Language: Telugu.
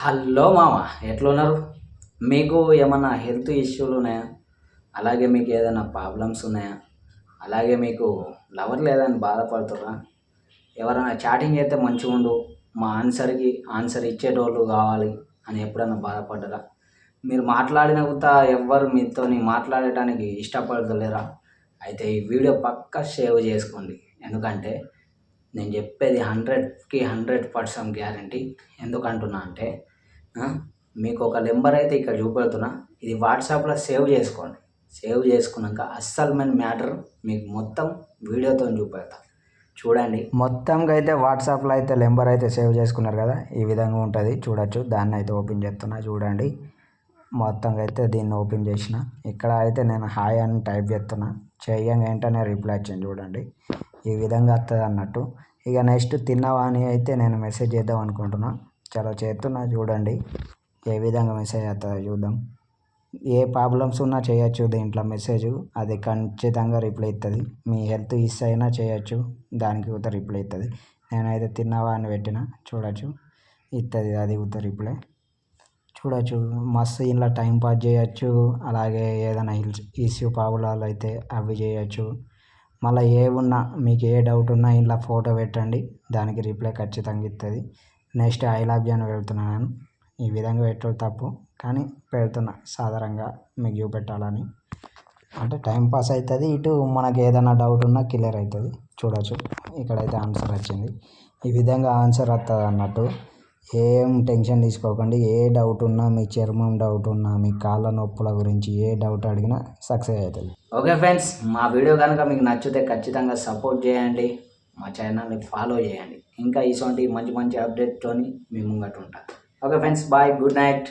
హలో మామ, ఎట్లున్నారు? మీకు ఏమన్నా హెల్త్ ఇష్యూలు ఉన్నాయా? అలాగే మీకు ఏదైనా ప్రాబ్లమ్స్ ఉన్నాయా? అలాగే మీకు లవర్ లేదని బాధపడుతుర్రా? ఎవరైనా చాటింగ్ చేస్తే మంచిగుండు, మా ఆన్సర్ ఇచ్చేటోళ్ళు కావాలి అని ఎప్పుడైనా బాధపడ్డరా? మీరు మాట్లాడిన కూడా ఎవ్వరు మీతోని మాట్లాడటానికి ఇష్టపడతలేరా? అయితే ఈ వీడియో పక్కా సేవ్ చేసుకోండి. ఎందుకంటే నేను చెప్పేది 100కి 100% గ్యారంటీ. ఎందుకంటున్నా అంటే మీకు ఒక నెంబర్ అయితే ఇక్కడ చూపెడుతున్నా, ఇది వాట్సాప్లో సేవ్ చేసుకోండి. సేవ్ చేసుకున్నాక అస్సలు మ్యాటర్ మీకు మొత్తం వీడియోతో చూపెడతా చూడండి. మొత్తంగా అయితే వాట్సాప్లో అయితే నెంబర్ అయితే సేవ్ చేసుకున్నారు కదా, ఈ విధంగా ఉంటుంది చూడొచ్చు. దాన్ని అయితే ఓపెన్ చేస్తున్నా చూడండి. మొత్తంగా అయితే దీన్ని ఓపెన్ చేసిన, ఇక్కడ అయితే నేను హాయ్ అని టైప్ చేస్తున్నా. చెయ్యంగా వెంటనే రిప్లై వచ్చింది చూడండి. ఈ విధంగా వస్తుంది అన్నట్టు. ఇక నెక్స్ట్ తిన్నావా అని అయితే నేను మెసేజ్ చేద్దాం అనుకుంటున్నా. చాలా చేస్తున్నా చూడండి. ఏ విధంగా మెసేజ్ వస్తుందో చూద్దాం. ఏ ప్రాబ్లమ్స్ ఉన్నా చేయొచ్చు దీంట్లో మెసేజ్, అది ఖచ్చితంగా రిప్లై ఇస్తుంది. మీ హెల్త్ ఇష్యూ అయినా చేయొచ్చు, దానికి కూడా రిప్లై ఇస్తుంది. నేనైతే తిన్నావా అని పెట్టిన చూడొచ్చు, ఇస్తుంది అది కూడా రిప్లై. చూడొచ్చు మస్తు ఇంట్లో టైం పాస్ చేయొచ్చు. అలాగే ఏదైనా ఇష్యూ ప్రాబ్లాలు అయితే అవి చేయొచ్చు. మళ్ళీ ఏమున్నా మీకు ఏ డౌట్ ఉన్నా ఇంట్లో ఫోటో పెట్టండి, దానికి రిప్లై ఖచ్చితంగా ఇస్తుంది. నెక్స్ట్ ఐ లవ్ యూ అని పెడుతున్నాను. ఈ విధంగా పెట్టడం తప్పు, కానీ పెడుతున్నా సాధారణంగా మీకు చూపెట్టాలని. అంటే టైంపాస్ అవుతుంది, ఇటు మనకి ఏదైనా డౌట్ ఉన్నా క్లియర్ అవుతుంది. చూడొచ్చు ఇక్కడైతే ఆన్సర్ వచ్చింది. ఈ విధంగా ఆన్సర్ వస్తుంది అన్నట్టు. ఏం టెన్షన్ తీసుకోకండి. ఏ డౌట్ ఉన్నా, మీ చర్మం డౌట్ ఉన్నా, మీ కాళ్ళ నొప్పుల గురించి ఏ డౌట్ అడిగినా సక్సెస్ అవుతుంది. ఓకే ఫ్రెండ్స్, మా వీడియో కనుక మీకు నచ్చితే ఖచ్చితంగా సపోర్ట్ చేయండి, మా ఛానల్ని ఫాలో చేయండి. ఇంకా ఇటువంటి మంచి మంచి అప్డేట్తో మీ ముంగట ఉంటాను. Okay friends, bye, good night.